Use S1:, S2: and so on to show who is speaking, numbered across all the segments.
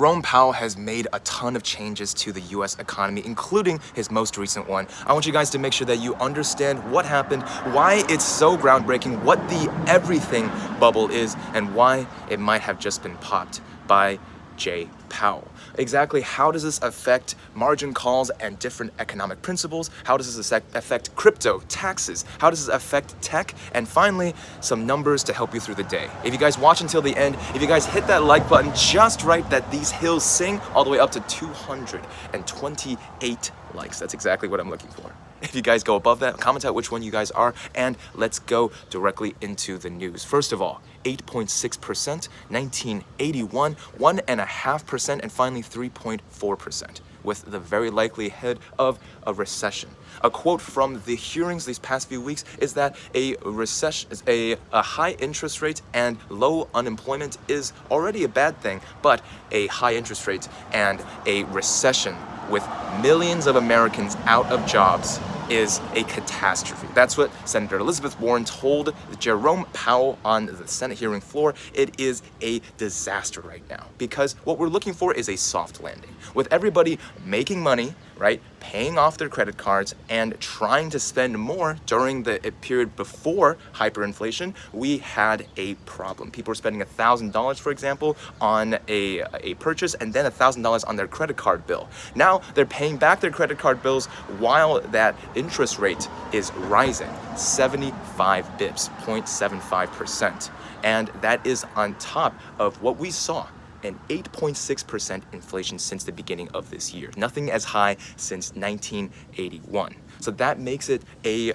S1: Jerome Powell has made a ton of changes to the US economy, including his most recent one. I want you guys to make sure that you understand what happened, why it's so groundbreaking, what the everything bubble is, and why it might have just been popped by Jay Powell. Exactly how does this affect margin calls and different economic principles? How does this affect crypto, taxes? How does this affect tech? And finally, some numbers to help you through the day. If you guys watch until the end, if you guys hit that like button just right, that these hills sing all the way up to 228 likes. That's exactly what I'm looking for. If you guys go above that, comment out which one you guys are, and let's go directly into the news. First of all, 8.6%, 1981, 1.5%, and finally 3.4%, with the very likelihood of a recession. A quote from the hearings these past few weeks is that a recession, a high interest rate and low unemployment is already a bad thing, but a high interest rate and a recession with millions of Americans out of jobs is a catastrophe. That's what Senator Elizabeth Warren told Jerome Powell on the Senate hearing floor. It is a disaster right now because what we're looking for is a soft landing. With everybody making money, right, paying off their credit cards and trying to spend more during the period before hyperinflation, we had a problem. People were spending $1,000, for example, on a purchase and then $1,000 on their credit card bill. Now they're paying back their credit card bills while that interest rate is rising, 75 bips, 0.75%. And that is on top of what we saw, an 8.6% inflation since the beginning of this year. Nothing as high since 1981. So that makes it a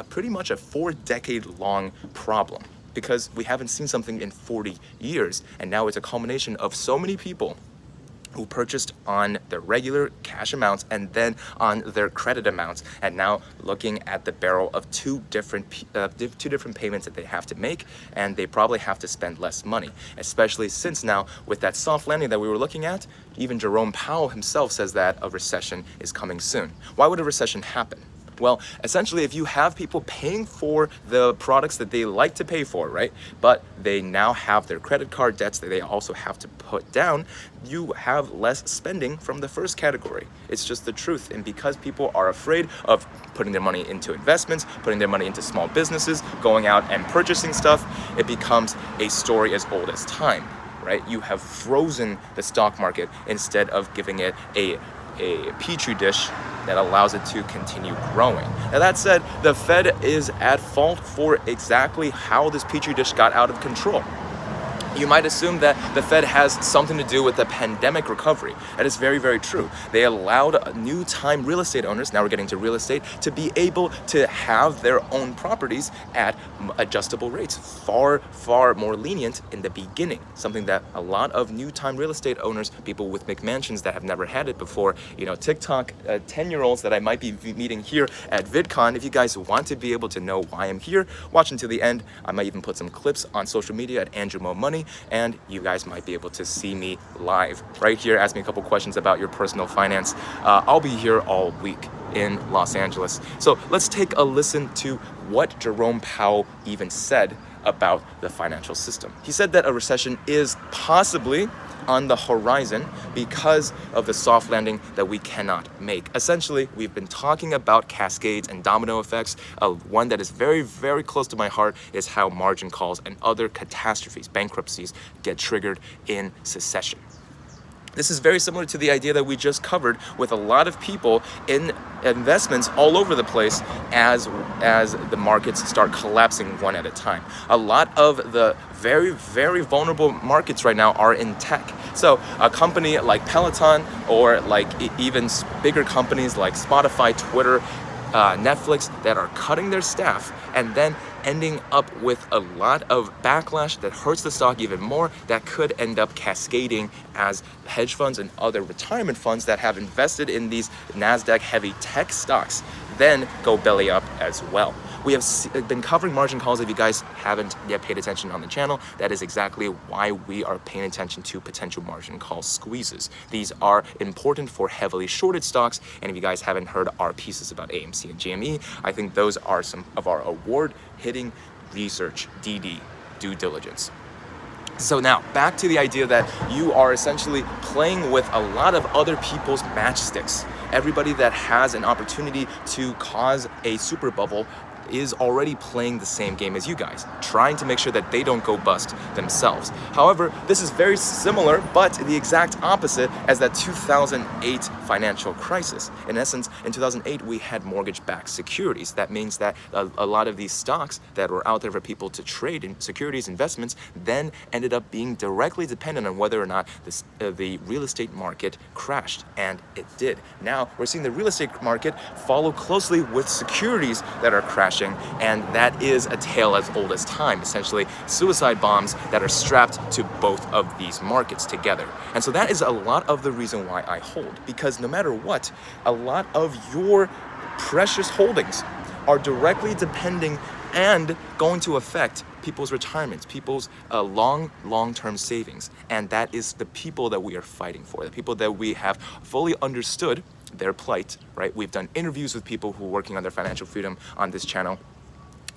S1: pretty much a 4-decade-long problem because we haven't seen something in 40 years. And now it's a culmination of so many people who purchased on their regular cash amounts and then on their credit amounts, and now looking at the barrel of two different payments that they have to make, and they probably have to spend less money, especially since now with that soft landing that we were looking at, even Jerome Powell himself says that a recession is coming soon. Why would a recession happen? Well, essentially, if you have people paying for the products that they like to pay for, right, but they now have their credit card debts that they also have to put down, you have less spending from the first category. It's just the truth. And because people are afraid of putting their money into investments, putting their money into small businesses, going out and purchasing stuff, it becomes a story as old as time, right? You have frozen the stock market instead of giving it a petri dish that allows it to continue growing. Now that said, the Fed is at fault for exactly how this petri dish got out of control. You might assume that the Fed has something to do with the pandemic recovery. That is very, very true. They allowed new time real estate owners, now we're getting to real estate, to be able to have their own properties at adjustable rates, far, far more lenient in the beginning. Something that a lot of new time real estate owners, people with McMansions that have never had it before, you know, TikTok 10-year-olds that I might be meeting here at VidCon. If you guys want to be able to know why I'm here, watch until the end. I might even put some clips on social media at Andrew Mo Money, and you guys might be able to see me live right here. Ask me a couple questions about your personal finance. I'll be here all week in Los Angeles. So let's take a listen to what Jerome Powell even said about the financial system. He said that a recession is possibly on the horizon because of the soft landing that we cannot make. Essentially, we've been talking about cascades and domino effects. One that is very, very close to my heart is how margin calls and other catastrophes, bankruptcies, get triggered in succession. This is very similar to the idea that we just covered with a lot of people in investments all over the place as the markets start collapsing one at a time. A lot of the very, very vulnerable markets right now are in tech. So a company like Peloton or like even bigger companies like Spotify, Twitter, Netflix that are cutting their staff and then ending up with a lot of backlash that hurts the stock even more, that could end up cascading as hedge funds and other retirement funds that have invested in these NASDAQ heavy tech stocks then go belly up as well. We have been covering margin calls. If you guys haven't yet paid attention on the channel, that is exactly why we are paying attention to potential margin call squeezes. These are important for heavily shorted stocks, and if you guys haven't heard our pieces about AMC and GME, I think those are some of our award-hitting research, DD, due diligence. So now, back to the idea that you are essentially playing with a lot of other people's matchsticks. Everybody that has an opportunity to cause a super bubble is already playing the same game as you guys, trying to make sure that they don't go bust themselves. However, this is very similar, but the exact opposite as that 2008 financial crisis. In essence, in 2008, we had mortgage-backed securities. That means that a lot of these stocks that were out there for people to trade in securities investments then ended up being directly dependent on whether or not the real estate market crashed, and it did. Now, we're seeing the real estate market follow closely with securities that are crashing, and that is a tale as old as time, essentially suicide bombs that are strapped to both of these markets together. And so that is a lot of the reason why I hold, because no matter what, a lot of your precious holdings are directly depending and going to affect people's retirements, people's long-term savings. And that is the people that we are fighting for, the people that we have fully understood their plight, right? We've done interviews with people who are working on their financial freedom on this channel.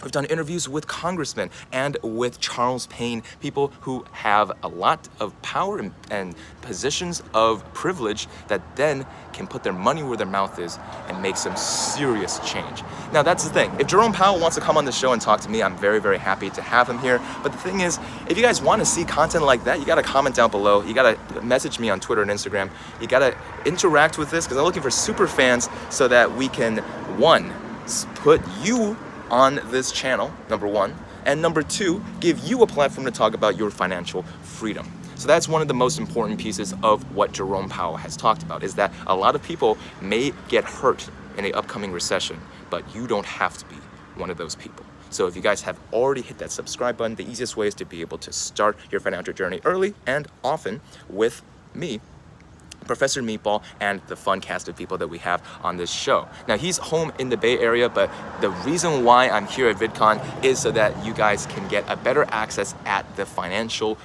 S1: We've done interviews with congressmen and with Charles Payne, people who have a lot of power and positions of privilege that then can put their money where their mouth is and make some serious change. Now, that's the thing. If Jerome Powell wants to come on the show and talk to me, I'm very, very happy to have him here. But the thing is, if you guys want to see content like that, you got to comment down below. You got to message me on Twitter and Instagram. You got to interact with this, because I'm looking for super fans so that we can, one, put you on this channel, number one, and number two, give you a platform to talk about your financial freedom. So that's one of the most important pieces of what Jerome Powell has talked about, is that a lot of people may get hurt in an upcoming recession, but you don't have to be one of those people. So if you guys have already hit that subscribe button, the easiest way is to be able to start your financial journey early and often with me, Professor Meatball, and the fun cast of people that we have on this show. Now, he's home in the Bay Area, but the reason why I'm here at VidCon is so that you guys can get a better access at the financial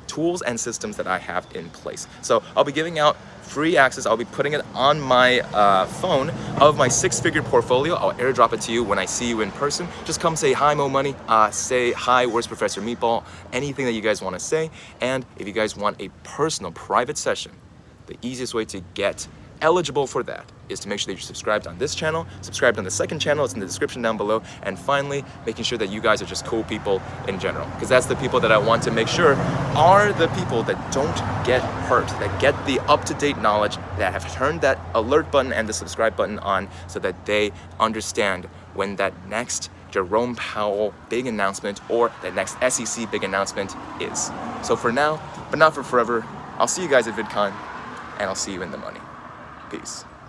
S1: tools and systems that I have in place. So I'll be giving out free access. I'll be putting it on my phone of my 6-figure portfolio. I'll airdrop it to you when I see you in person. Just come say hi, Mo Money. Say hi, where's Professor Meatball? Anything that you guys want to say. And if you guys want a personal private session, the easiest way to get eligible for that is to make sure that you're subscribed on this channel, subscribed on the second channel, it's in the description down below, and finally, making sure that you guys are just cool people in general, because that's the people that I want to make sure are the people that don't get hurt, that get the up-to-date knowledge, that have turned that alert button and the subscribe button on so that they understand when that next Jerome Powell big announcement or the next SEC big announcement is. So for now, but not for forever, I'll see you guys at VidCon, and I'll see you in the money. Peace.